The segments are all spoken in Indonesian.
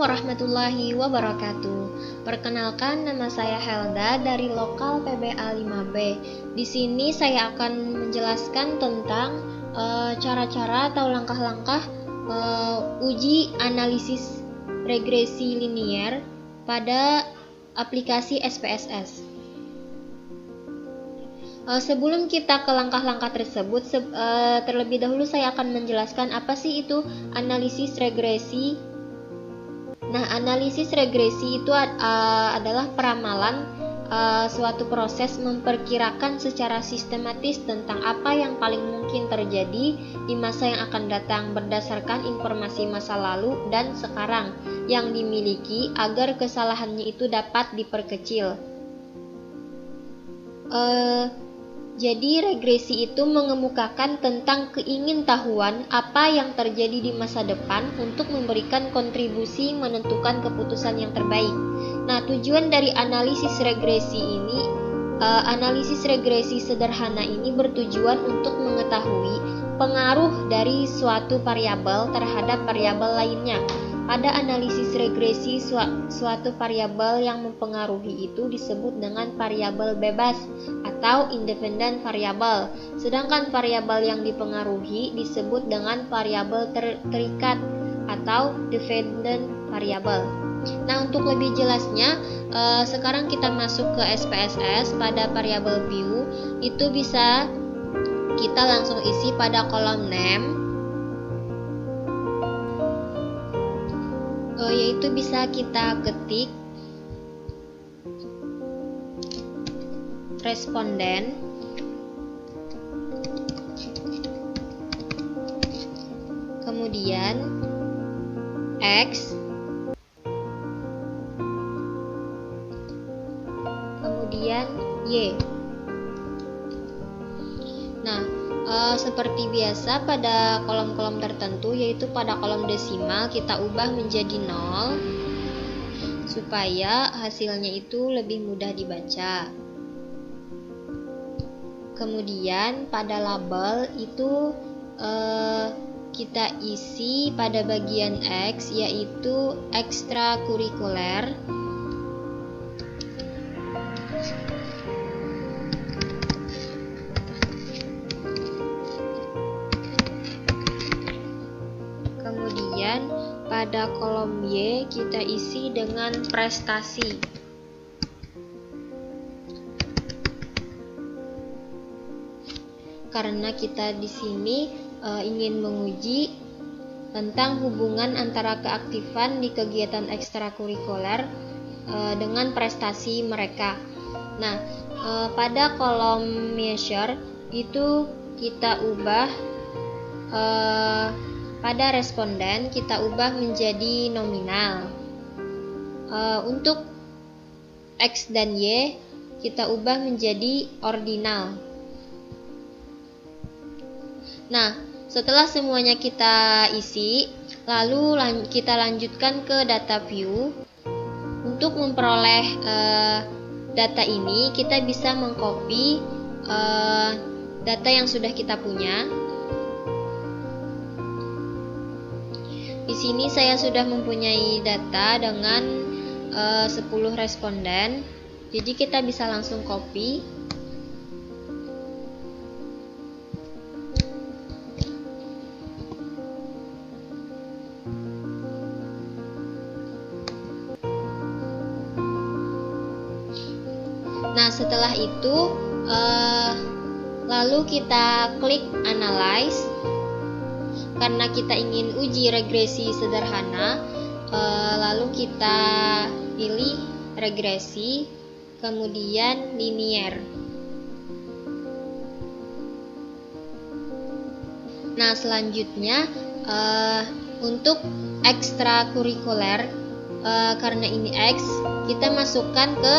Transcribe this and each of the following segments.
warahmatullahi wabarakatuh. Perkenalkan, nama saya Helda dari lokal PBA 5B. Di sini saya akan menjelaskan tentang cara-cara atau langkah-langkah uji analisis regresi linier pada aplikasi SPSS. Sebelum kita ke langkah-langkah tersebut, terlebih dahulu saya akan menjelaskan apa sih itu analisis regresi. Nah, analisis regresi itu adalah peramalan suatu proses memperkirakan secara sistematis tentang apa yang paling mungkin terjadi di masa yang akan datang berdasarkan informasi masa lalu dan sekarang yang dimiliki agar kesalahannya itu dapat diperkecil. Jadi regresi itu mengemukakan tentang keingintahuan apa yang terjadi di masa depan untuk memberikan kontribusi menentukan keputusan yang terbaik. Nah, tujuan dari analisis regresi sederhana ini bertujuan untuk mengetahui pengaruh dari suatu variabel terhadap variabel lainnya. Pada analisis regresi, suatu variabel yang mempengaruhi itu disebut dengan variabel bebas atau independent variabel, sedangkan variabel yang dipengaruhi disebut dengan variabel terikat atau dependent variabel. Nah, untuk lebih jelasnya, sekarang kita masuk ke SPSS. Pada variabel view itu bisa kita langsung isi pada kolom name, yaitu bisa kita ketik responden, kemudian X, kemudian Y. Nah, seperti biasa pada kolom-kolom tertentu, yaitu pada kolom desimal kita ubah menjadi 0 supaya hasilnya itu lebih mudah dibaca. Kemudian pada label itu kita isi pada bagian X, yaitu ekstrakurikuler. Kemudian pada kolom Y kita isi dengan prestasi. Karena kita di sini ingin menguji tentang hubungan antara keaktifan di kegiatan ekstrakurikuler dengan prestasi mereka. Nah, pada kolom measure itu kita ubah pada responden kita ubah menjadi nominal. Untuk X dan Y kita ubah menjadi ordinal. Nah, setelah semuanya kita isi, lalu kita lanjutkan ke data view. Untuk memperoleh data ini, kita bisa mengcopy data yang sudah kita punya. Di sini saya sudah mempunyai data dengan 10 responden, jadi kita bisa langsung copy. Nah, setelah itu lalu kita klik analyze. Karena kita ingin uji regresi sederhana, lalu kita pilih regresi, kemudian linier. Nah, selanjutnya untuk ekstrakurikuler, karena ini X, kita masukkan ke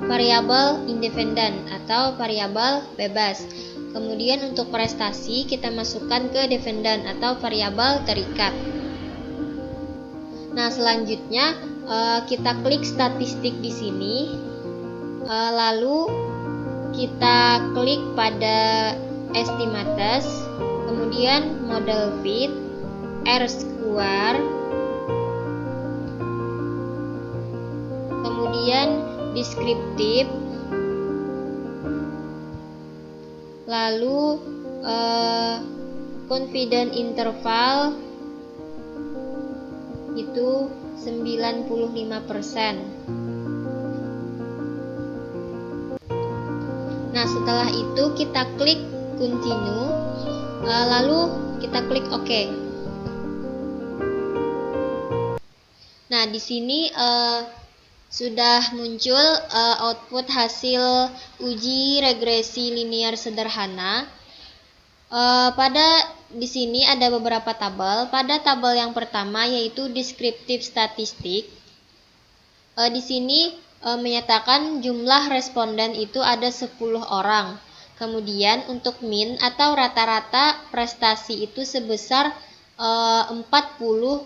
variabel independen atau variabel bebas. Kemudian untuk prestasi kita masukkan ke dependen atau variabel terikat. Nah, selanjutnya kita klik statistik di sini. Lalu kita klik pada estimates, kemudian model fit, R square, kemudian deskriptif, lalu confidence interval itu 95%. Nah, setelah itu kita klik continue, lalu kita klik OK. Nah, di sini sudah muncul output hasil uji regresi linear sederhana. Di sini ada beberapa tabel. Pada tabel yang pertama yaitu deskriptif statistik. Di sini menyatakan jumlah responden itu ada 10 orang. Kemudian untuk mean atau rata-rata prestasi itu sebesar 40,2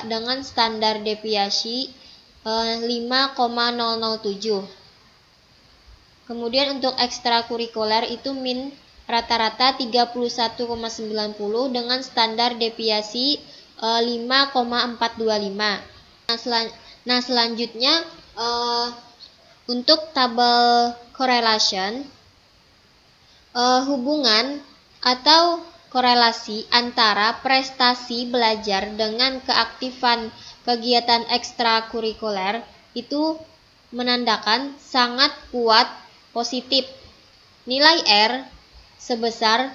dengan standar deviasi 5,007. Kemudian untuk ekstrakurikuler itu mean rata-rata 31,90 dengan standar deviasi 5,425. Nah, selanjutnya untuk tabel correlation, hubungan atau korelasi antara prestasi belajar dengan keaktifan kegiatan ekstrakurikuler itu menandakan sangat kuat positif. Nilai R sebesar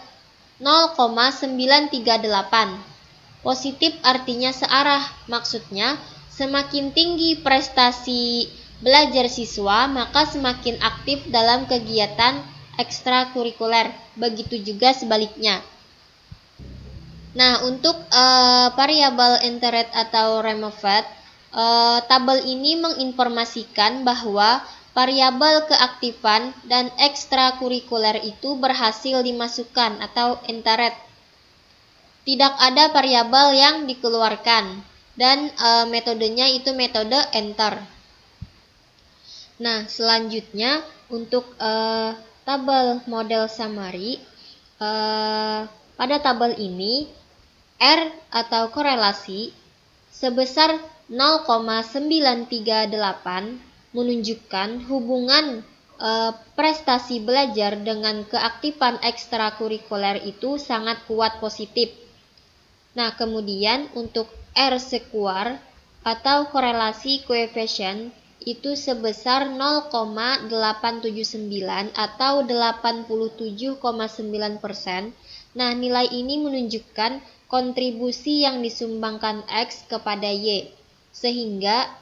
0,938. Positif artinya searah, maksudnya semakin tinggi prestasi belajar siswa, maka semakin aktif dalam kegiatan ekstrakurikuler. Begitu juga sebaliknya. Nah, untuk variabel entered atau removed, tabel ini menginformasikan bahwa variabel keaktifan dan ekstrakurikuler itu berhasil dimasukkan atau entered. Tidak ada variabel yang dikeluarkan dan metodenya itu metode enter. Nah, selanjutnya untuk tabel model summary, pada tabel ini R atau korelasi sebesar 0,938 menunjukkan hubungan prestasi belajar dengan keaktifan ekstrakurikuler itu sangat kuat positif. Nah, kemudian untuk R square atau korelasi coefficient itu sebesar 0,879 atau 87,9%. Nah, nilai ini menunjukkan kontribusi yang disumbangkan X kepada Y, sehingga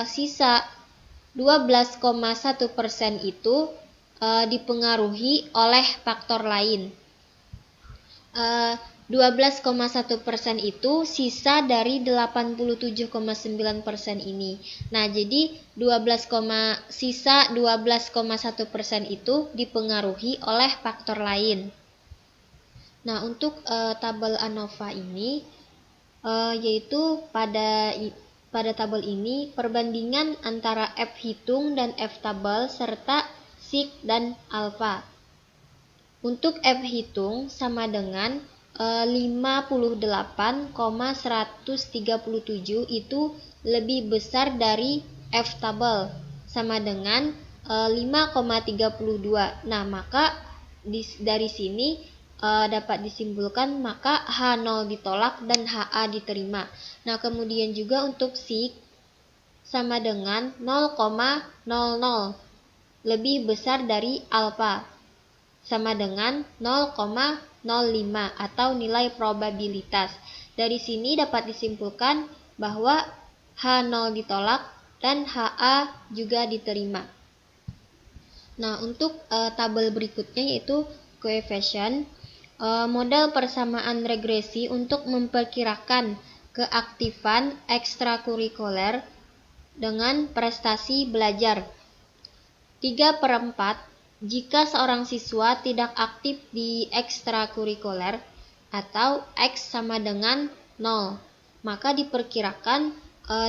sisa 12,1% itu dipengaruhi oleh faktor lain. 12,1% itu sisa dari 87,9% ini. Nah, jadi sisa 12,1% itu dipengaruhi oleh faktor lain. Nah, untuk tabel ANOVA ini yaitu pada tabel ini perbandingan antara F hitung dan F tabel serta sig dan alfa. Untuk F hitung sama dengan 58,137 itu lebih besar dari F tabel sama dengan 5,32. Nah, maka dari sini dapat disimpulkan maka H0 ditolak dan HA diterima. Nah, kemudian juga untuk sig sama dengan 0,00 lebih besar dari alfa sama dengan 0,05 atau nilai probabilitas. Dari sini dapat disimpulkan bahwa H0 ditolak dan HA juga diterima. Nah, untuk tabel berikutnya yaitu coefficient, model persamaan regresi untuk memperkirakan keaktifan ekstrakurikuler dengan prestasi belajar. 3/4 jika seorang siswa tidak aktif di ekstrakurikuler atau X sama dengan 0, maka diperkirakan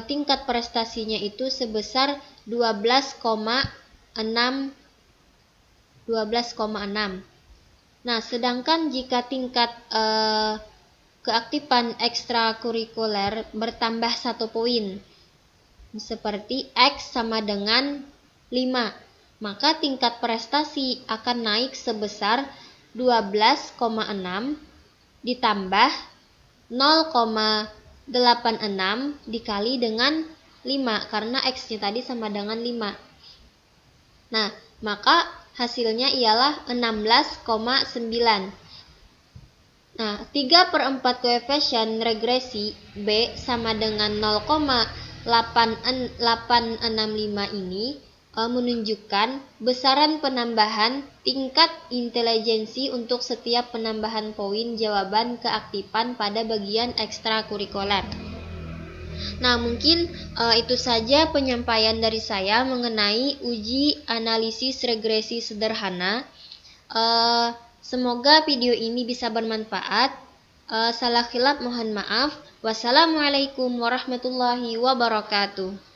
tingkat prestasinya itu sebesar 12,6. Nah, sedangkan jika tingkat keaktifan ekstrakurikuler bertambah 1 poin, seperti X sama dengan 5. Maka tingkat prestasi akan naik sebesar 12,6 ditambah 0,86 dikali dengan 5 karena X-nya tadi sama dengan 5. Nah, maka hasilnya ialah 16,9. Nah, 3/4 koefisien regresi B sama dengan 0,865 ini menunjukkan besaran penambahan tingkat intelijensi untuk setiap penambahan poin jawaban keaktifan pada bagian ekstrakurikuler. Nah, mungkin itu saja penyampaian dari saya mengenai uji analisis regresi sederhana. Semoga video ini bisa bermanfaat. Salah khilaf mohon maaf. Wassalamualaikum warahmatullahi wabarakatuh.